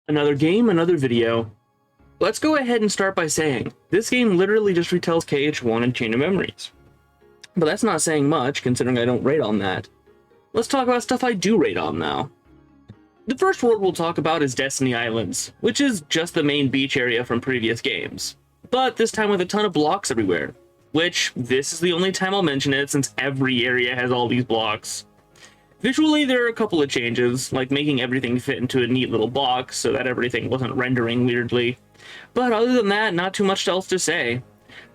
Another game, another video. Let's go ahead and start by saying, this game literally just retells KH1 and Chain of Memories. But that's not saying much, considering I don't rate on that. Let's talk about stuff I do rate on now. The first world we'll talk about is Destiny Islands, which is just the main beach area from previous games, but this time with a ton of blocks everywhere, which this is the only time I'll mention it since every area has all these blocks. Visually, there are a couple of changes, like making everything fit into a neat little box so that everything wasn't rendering weirdly. But other than that, not too much else to say.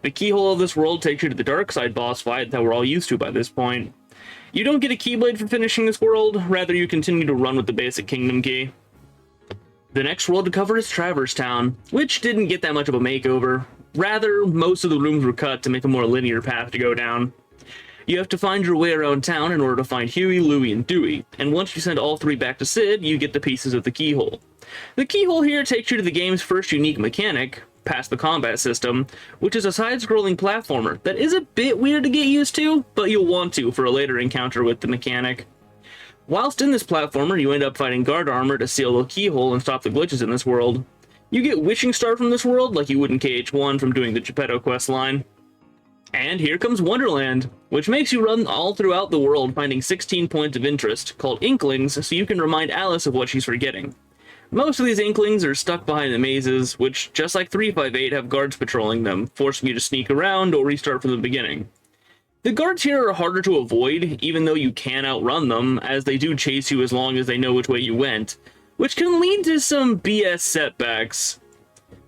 The keyhole of this world takes you to the dark side boss fight that we're all used to by this point. You don't get a keyblade for finishing this world, rather you continue to run with the basic kingdom key. The next world to cover is Traverse Town, which didn't get that much of a makeover. Rather, most of the rooms were cut to make a more linear path to go down. You have to find your way around town in order to find Huey, Louie, and Dewey, and once you send all three back to Sid, you get the pieces of the keyhole. The keyhole here takes you to the game's first unique mechanic, past the combat system, which is a side-scrolling platformer that is a bit weird to get used to, but you'll want to for a later encounter with the mechanic. Whilst in this platformer, you end up fighting guard armor to seal the keyhole and stop the glitches in this world. You get Wishing Star from this world like you would in KH1 from doing the Geppetto quest line. And here comes Wonderland, which makes you run all throughout the world finding 16 points of interest, called Inklings, so you can remind Alice of what she's forgetting. Most of these Inklings are stuck behind the mazes, which, just like 358, have guards patrolling them, forcing you to sneak around or restart from the beginning. The guards here are harder to avoid, even though you can outrun them, as they do chase you as long as they know which way you went, which can lead to some BS setbacks.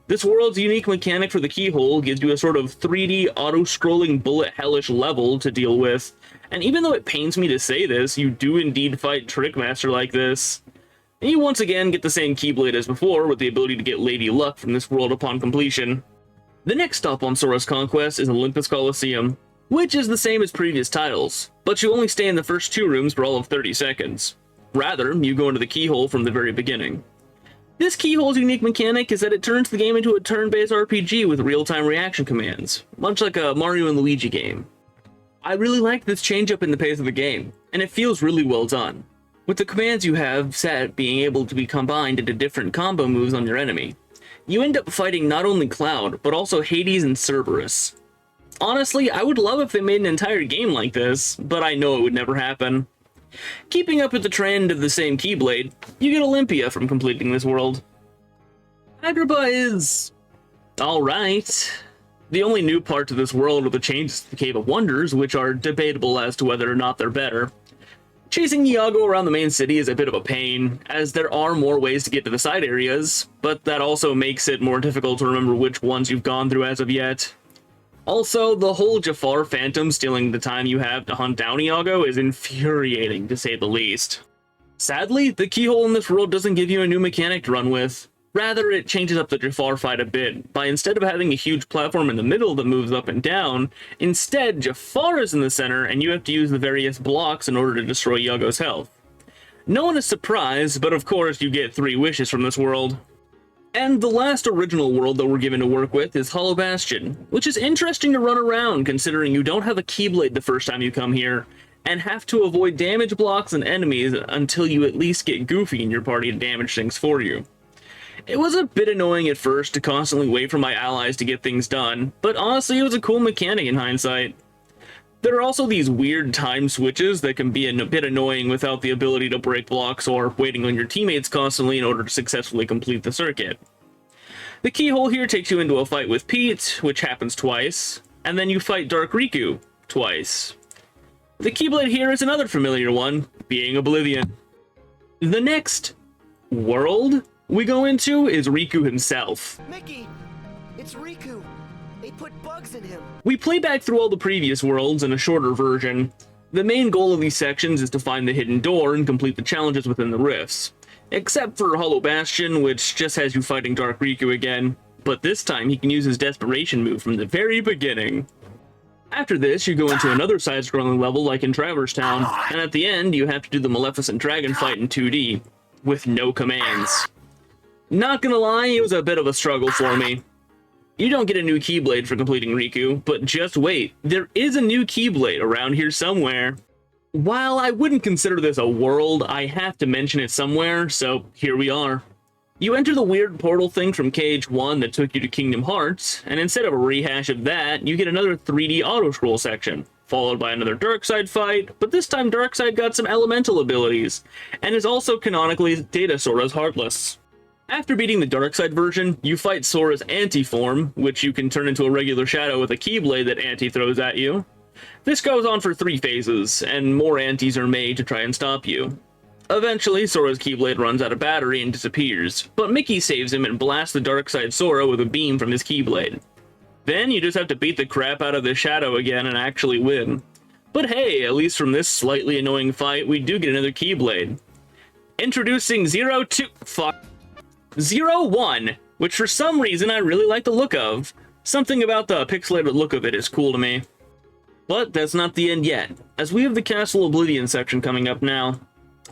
This world's unique mechanic for the keyhole gives you a sort of 3D auto-scrolling bullet hellish level to deal with, and even though it pains me to say this, you do indeed fight Trickmaster like this. And you once again get the same Keyblade as before, with the ability to get Lady Luck from this world upon completion. The next stop on Sora's Conquest is Olympus Coliseum, which is the same as previous titles, but you only stay in the first two rooms for all of 30 seconds. Rather, you go into the keyhole from the very beginning. This keyhole's unique mechanic is that it turns the game into a turn-based RPG with real-time reaction commands, much like a Mario and Luigi game. I really like this change-up in the pace of the game, and it feels really well done, with the commands you have set being able to be combined into different combo moves on your enemy. You end up fighting not only Cloud, but also Hades and Cerberus. Honestly, I would love if they made an entire game like this, but I know it would never happen. Keeping up with the trend of the same Keyblade, you get Olympia from completing this world. Agrabah is alright. The only new parts of this world are the changes to the Cave of Wonders, which are debatable as to whether or not they're better. Chasing Iago around the main city is a bit of a pain, as there are more ways to get to the side areas, but that also makes it more difficult to remember which ones you've gone through as of yet. Also, the whole Jafar Phantom stealing the time you have to hunt down Iago is infuriating, to say the least. Sadly, the keyhole in this world doesn't give you a new mechanic to run with. Rather, it changes up the Jafar fight a bit, by instead of having a huge platform in the middle that moves up and down, instead Jafar is in the center and you have to use the various blocks in order to destroy Iago's health. No one is surprised, but of course you get 3 wishes from this world. And the last original world that we're given to work with is Hollow Bastion, which is interesting to run around considering you don't have a Keyblade the first time you come here, and have to avoid damage blocks and enemies until you at least get Goofy in your party to damage things for you. It was a bit annoying at first to constantly wait for my allies to get things done, but honestly it was a cool mechanic in hindsight. There are also these weird time switches that can be a bit annoying without the ability to break blocks or waiting on your teammates constantly in order to successfully complete the circuit. The keyhole here takes you into a fight with Pete, which happens twice, and then you fight Dark Riku twice. The Keyblade here is another familiar one, being Oblivion. The next world we go into is Riku himself. Mickey, it's Riku. They put bugs in him. We play back through all the previous worlds in a shorter version. The main goal of these sections is to find the hidden door and complete the challenges within the rifts. Except for Hollow Bastion, which just has you fighting Dark Riku again, but this time he can use his desperation move from the very beginning. After this, you go into another side-scrolling level like in Traverse Town, and at the end you have to do the Maleficent Dragon fight in 2D, with no commands. Not gonna lie, it was a bit of a struggle for me. You don't get a new Keyblade for completing Riku, but just wait, there is a new Keyblade around here somewhere. While I wouldn't consider this a world, I have to mention it somewhere, so here we are. You enter the weird portal thing from KH1 that took you to Kingdom Hearts, and instead of a rehash of that, you get another 3D auto-scroll section, followed by another Darkseid fight, but this time Darkseid got some elemental abilities, and is also canonically Data Sora's Heartless. After beating the Darkseid version, you fight Sora's anti-form, which you can turn into a regular shadow with a Keyblade that Anti throws at you. This goes on for 3 phases, and more Antis are made to try and stop you. Eventually, Sora's Keyblade runs out of battery and disappears, but Mickey saves him and blasts the Darkseid Sora with a beam from his Keyblade. Then you just have to beat the crap out of the Shadow again and actually win. But hey, at least from this slightly annoying fight, we do get another Keyblade. Introducing 01, which for some reason I really like the look of. Something about the pixelated look of it is cool to me. But that's not the end yet, as we have the Castle Oblivion section coming up now.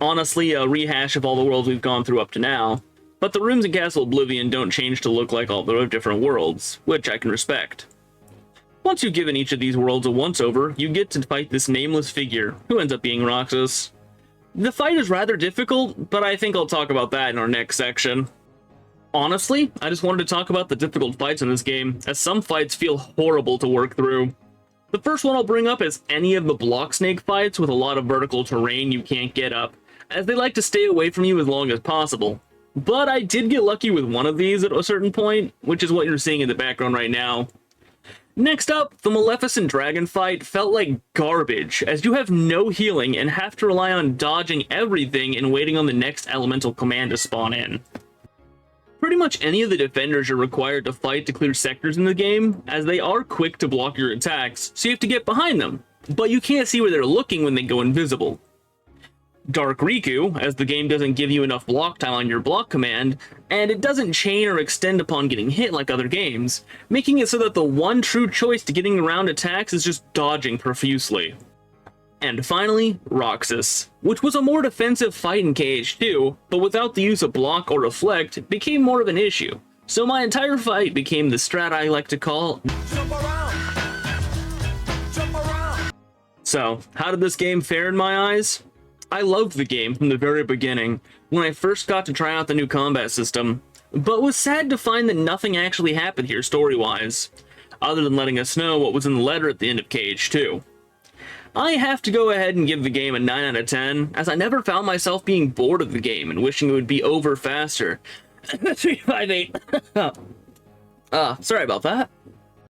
Honestly, a rehash of all the worlds we've gone through up to now, but the rooms in Castle Oblivion don't change to look like all the different worlds, which I can respect. Once you've given each of these worlds a once-over, you get to fight this nameless figure, who ends up being Roxas. The fight is rather difficult, but I think I'll talk about that in our next section. Honestly, I just wanted to talk about the difficult fights in this game, as some fights feel horrible to work through. The first one I'll bring up is any of the block snake fights with a lot of vertical terrain you can't get up, as they like to stay away from you as long as possible. But I did get lucky with one of these at a certain point, which is what you're seeing in the background right now. Next up, the Maleficent Dragon fight felt like garbage, as you have no healing and have to rely on dodging everything and waiting on the next elemental command to spawn in. Pretty much any of the defenders are required to fight to clear sectors in the game, as they are quick to block your attacks, so you have to get behind them, but you can't see where they're looking when they go invisible. Dark Riku, as the game doesn't give you enough block time on your block command, and it doesn't chain or extend upon getting hit like other games, making it so that the one true choice to getting around attacks is just dodging profusely. And finally, Roxas, which was a more defensive fight in KH2, but without the use of block or reflect, became more of an issue. So my entire fight became the strat I like to call Jump Around! Jump Around! So, how did this game fare in my eyes? I loved the game from the very beginning, when I first got to try out the new combat system, but was sad to find that nothing actually happened here story-wise, other than letting us know what was in the letter at the end of KH2. I have to go ahead and give the game a 9 out of 10, as I never found myself being bored of the game and wishing it would be over faster. 358. Sorry about that.